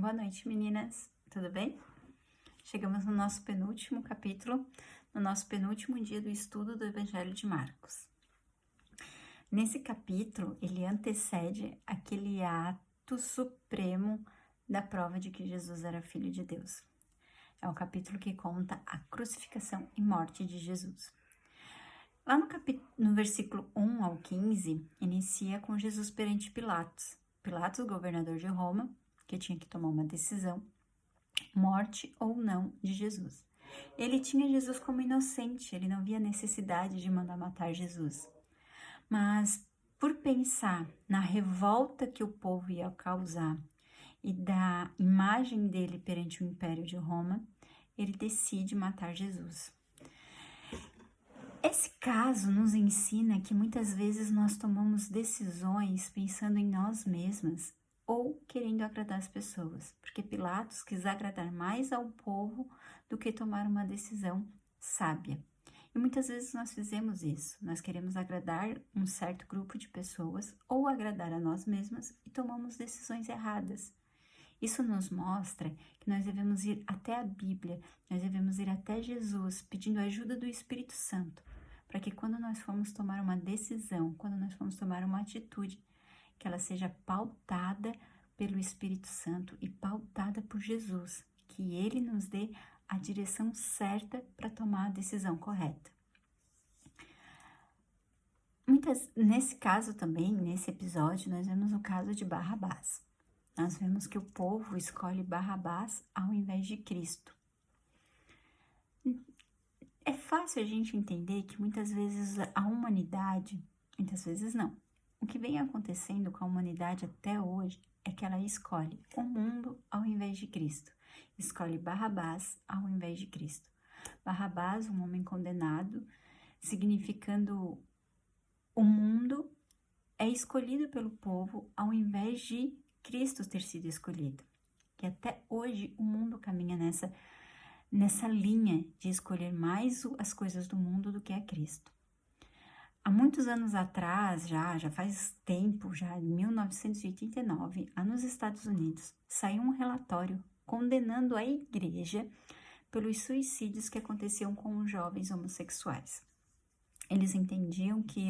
Boa noite, meninas. Tudo bem? Chegamos no nosso penúltimo capítulo, no nosso penúltimo dia do estudo do Evangelho de Marcos. Nesse capítulo, ele antecede aquele ato supremo da prova de que Jesus era filho de Deus. É o capítulo que conta a crucificação e morte de Jesus. Lá no versículo 1 ao 15, inicia com Jesus perante Pilatos. Pilatos, governador de Roma, que tinha que tomar uma decisão, morte ou não de Jesus. Ele tinha Jesus como inocente, ele não via necessidade de mandar matar Jesus. Mas por pensar na revolta que o povo ia causar e da imagem dele perante o Império de Roma, ele decide matar Jesus. Esse caso nos ensina que muitas vezes nós tomamos decisões pensando em nós mesmas ou querendo agradar as pessoas, porque Pilatos quis agradar mais ao povo do que tomar uma decisão sábia. E muitas vezes nós fizemos isso, nós queremos agradar um certo grupo de pessoas ou agradar a nós mesmas e tomamos decisões erradas. Isso nos mostra que nós devemos ir até a Bíblia, nós devemos ir até Jesus, pedindo a ajuda do Espírito Santo, para que quando nós formos tomar uma decisão, quando nós formos tomar uma atitude, que ela seja pautada pelo Espírito Santo e pautada por Jesus, que Ele nos dê a direção certa para tomar a decisão correta. Nesse caso também, nesse episódio, nós vemos o caso de Barrabás. Nós vemos que o povo escolhe Barrabás ao invés de Cristo. É fácil a gente entender que muitas vezes a humanidade, muitas vezes não, o que vem acontecendo com a humanidade até hoje é que ela escolhe o mundo ao invés de Cristo. Escolhe Barrabás ao invés de Cristo. Barrabás, um homem condenado, significando o mundo, é escolhido pelo povo ao invés de Cristo ter sido escolhido. Que até hoje o mundo caminha nessa linha de escolher mais as coisas do mundo do que a Cristo. Há muitos anos atrás, já faz tempo, já em 1989, lá nos Estados Unidos, saiu um relatório condenando a igreja pelos suicídios que aconteciam com os jovens homossexuais. Eles entendiam que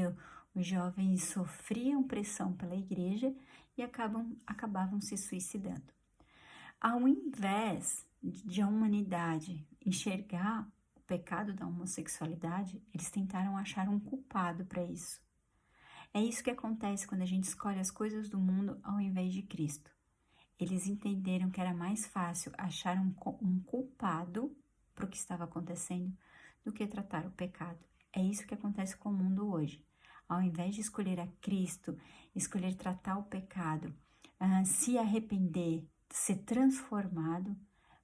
os jovens sofriam pressão pela igreja e acabavam se suicidando. Ao invés de a humanidade enxergar o pecado da homossexualidade, eles tentaram achar um culpado para isso. É isso que acontece quando a gente escolhe as coisas do mundo ao invés de Cristo. Eles entenderam que era mais fácil achar um culpado para o que estava acontecendo do que tratar o pecado. É isso que acontece com o mundo hoje. Ao invés de escolher a Cristo, escolher tratar o pecado, se arrepender, ser transformado,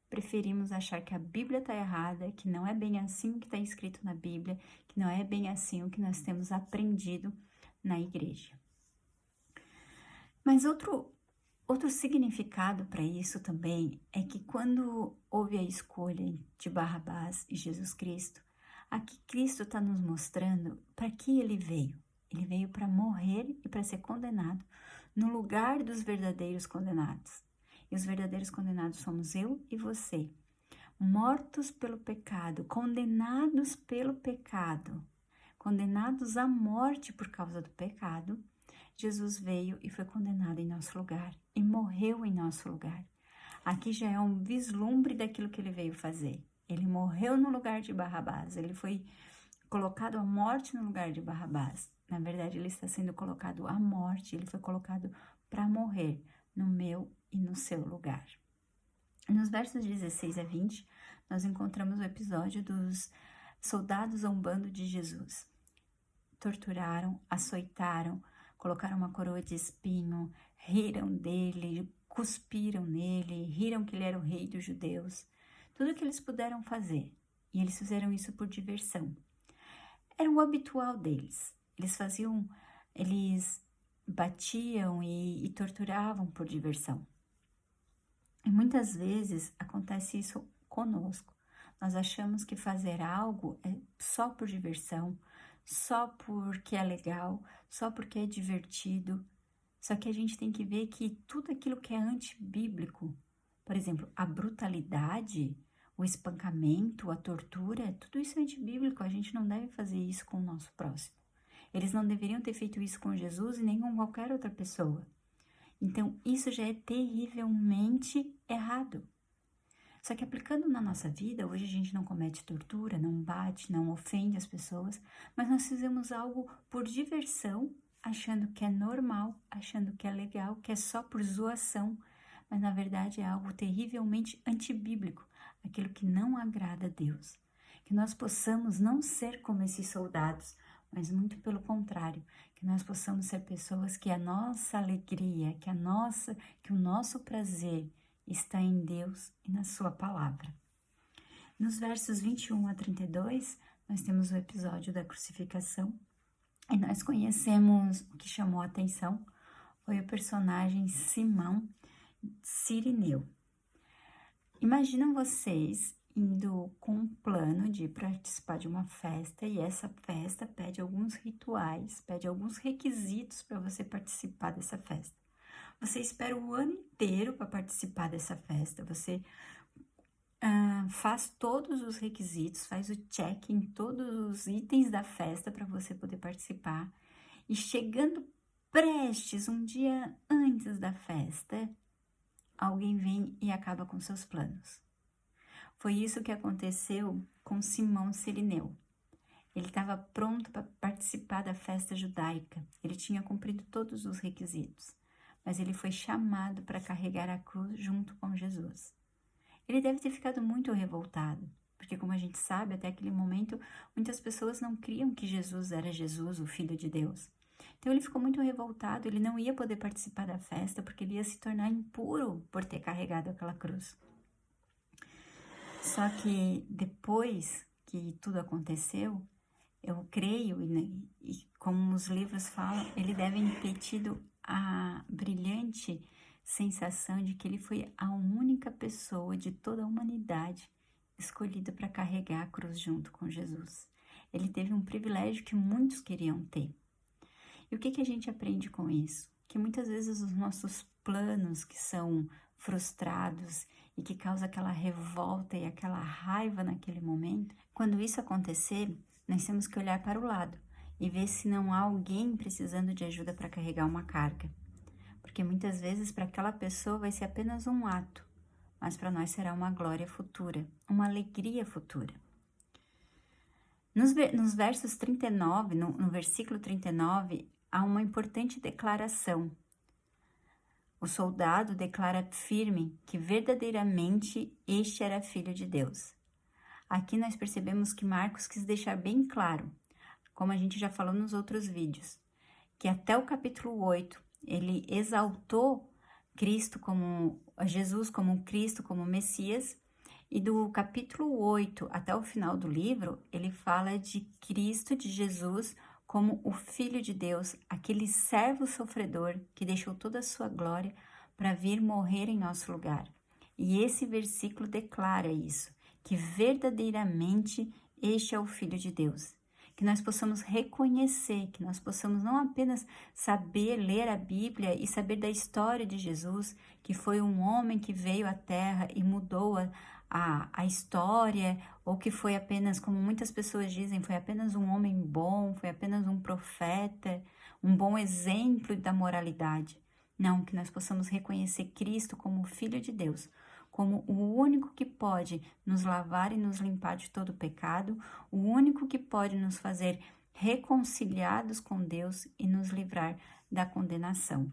preferimos achar que a Bíblia está errada, que não é bem assim o que está escrito na Bíblia, que não é bem assim o que nós temos aprendido na igreja. Mas outro significado para isso também é que quando houve a escolha de Barrabás e Jesus Cristo, aqui Cristo está nos mostrando para que ele veio. Ele veio para morrer e para ser condenado no lugar dos verdadeiros condenados. E os verdadeiros condenados somos eu e você. Mortos pelo pecado, condenados pelo pecado, condenados à morte por causa do pecado, Jesus veio e foi condenado em nosso lugar e morreu em nosso lugar. Aqui já é um vislumbre daquilo que ele veio fazer. Ele morreu no lugar de Barrabás, ele foi colocado à morte no lugar de Barrabás. Na verdade, ele está sendo colocado à morte, ele foi colocado para morrer no meu e no seu lugar. Nos versos 16 a 20, nós encontramos o episódio dos soldados zombando de Jesus. Torturaram, açoitaram, colocaram uma coroa de espinho, riram dele, cuspiram nele, riram que ele era o rei dos judeus. Tudo o que eles puderam fazer, e eles fizeram isso por diversão. Era o habitual deles. Eles batiam e torturavam por diversão. E muitas vezes acontece isso conosco. Nós achamos que fazer algo é só por diversão, só porque é legal, só porque é divertido. Só que a gente tem que ver que tudo aquilo que é antibíblico Por exemplo, a brutalidade, o espancamento, a tortura, tudo isso é antibíblico, a gente não deve fazer isso com o nosso próximo. Eles não deveriam ter feito isso com Jesus e nem com qualquer outra pessoa. Então, isso já é terrivelmente errado. Só que aplicando na nossa vida, hoje a gente não comete tortura, não bate, não ofende as pessoas, mas nós fizemos algo por diversão, achando que é normal, achando que é legal, que é só por zoação, mas na verdade é algo terrivelmente antibíblico, aquilo que não agrada a Deus. Que nós possamos não ser como esses soldados, mas muito pelo contrário, que nós possamos ser pessoas que a nossa alegria, que o nosso prazer está em Deus e na sua palavra. Nos versos 21 a 32, nós temos o episódio da crucificação e nós conhecemos o que chamou a atenção, foi o personagem Simão Cirineu. Imaginam vocês indo com um plano de participar de uma festa e essa festa pede alguns rituais, pede alguns requisitos para você participar dessa festa. Você espera o ano inteiro para participar dessa festa, você faz todos os requisitos, faz o check em todos os itens da festa para você poder participar. E chegando prestes, um dia antes da festa, alguém vem e acaba com seus planos. Foi isso que aconteceu com Simão Cirineu. Ele estava pronto para participar da festa judaica, ele tinha cumprido todos os requisitos, mas ele foi chamado para carregar a cruz junto com Jesus. Ele deve ter ficado muito revoltado, porque como a gente sabe, até aquele momento, muitas pessoas não criam que Jesus era Jesus, o Filho de Deus. Então ele ficou muito revoltado, ele não ia poder participar da festa, porque ele ia se tornar impuro por ter carregado aquela cruz. Só que depois que tudo aconteceu, eu creio, e como os livros falam, ele deve ter tido a brilhante sensação de que ele foi a única pessoa de toda a humanidade escolhida para carregar a cruz junto com Jesus. Ele teve um privilégio que muitos queriam ter. E o que a gente aprende com isso? Que muitas vezes os nossos planos que são frustrados e que causa aquela revolta e aquela raiva naquele momento, quando isso acontecer, nós temos que olhar para o lado e ver se não há alguém precisando de ajuda para carregar uma carga. Porque muitas vezes para aquela pessoa vai ser apenas um ato, mas para nós será uma glória futura, uma alegria futura. Nos versos 39, no versículo 39, há uma importante declaração. O soldado declara firme que verdadeiramente este era filho de Deus. Aqui nós percebemos que Marcos quis deixar bem claro, como a gente já falou nos outros vídeos, que até o capítulo 8 ele exaltou Jesus como Cristo, como Messias, e do capítulo 8 até o final do livro, ele fala de Cristo, de Jesus, como o Filho de Deus, aquele servo sofredor que deixou toda a sua glória para vir morrer em nosso lugar. E esse versículo declara isso, que verdadeiramente este é o Filho de Deus. Que nós possamos reconhecer, que nós possamos não apenas saber ler a Bíblia e saber da história de Jesus, que foi um homem que veio à Terra e mudou a história, ou que foi apenas, como muitas pessoas dizem, foi apenas um homem bom, foi apenas um profeta, um bom exemplo da moralidade. Não, que nós possamos reconhecer Cristo como o Filho de Deus, como o único que pode nos lavar e nos limpar de todo pecado, o único que pode nos fazer reconciliados com Deus e nos livrar da condenação.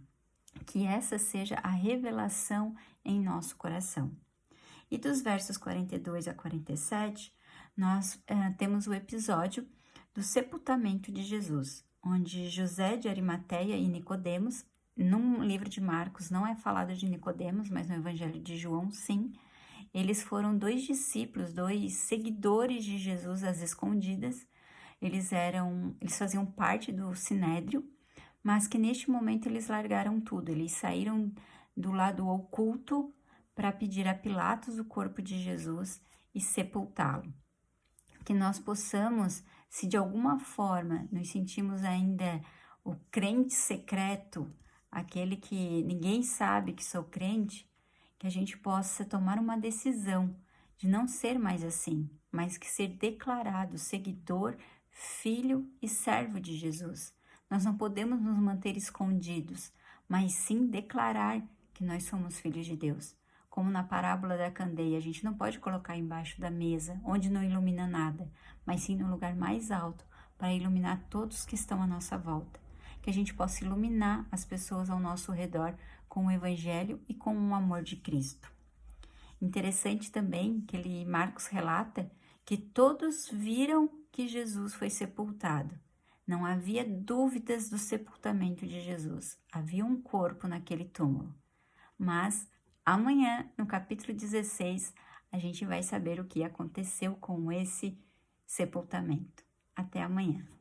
Que essa seja a revelação em nosso coração. E dos versos 42 a 47, nós temos o episódio do sepultamento de Jesus, onde José de Arimateia e Nicodemos, no livro de Marcos não é falado de Nicodemos, mas no Evangelho de João, sim, eles foram 2 discípulos, 2 seguidores de Jesus às escondidas, eles faziam parte do Sinédrio, mas que neste momento eles largaram tudo, eles saíram do lado oculto para pedir a Pilatos o corpo de Jesus e sepultá-lo. Que nós possamos, se de alguma forma nos sentimos ainda o crente secreto, aquele que ninguém sabe que sou crente, que a gente possa tomar uma decisão de não ser mais assim, mas que ser declarado seguidor, filho e servo de Jesus. Nós não podemos nos manter escondidos, mas sim declarar que nós somos filhos de Deus. Como na parábola da candeia, a gente não pode colocar embaixo da mesa, onde não ilumina nada, mas sim no lugar mais alto, para iluminar todos que estão à nossa volta. Que a gente possa iluminar as pessoas ao nosso redor com o Evangelho e com o amor de Cristo. Interessante também que Marcos relata que todos viram que Jesus foi sepultado. Não havia dúvidas do sepultamento de Jesus. Havia um corpo naquele túmulo. Mas amanhã, no capítulo 16, a gente vai saber o que aconteceu com esse sepultamento. Até amanhã.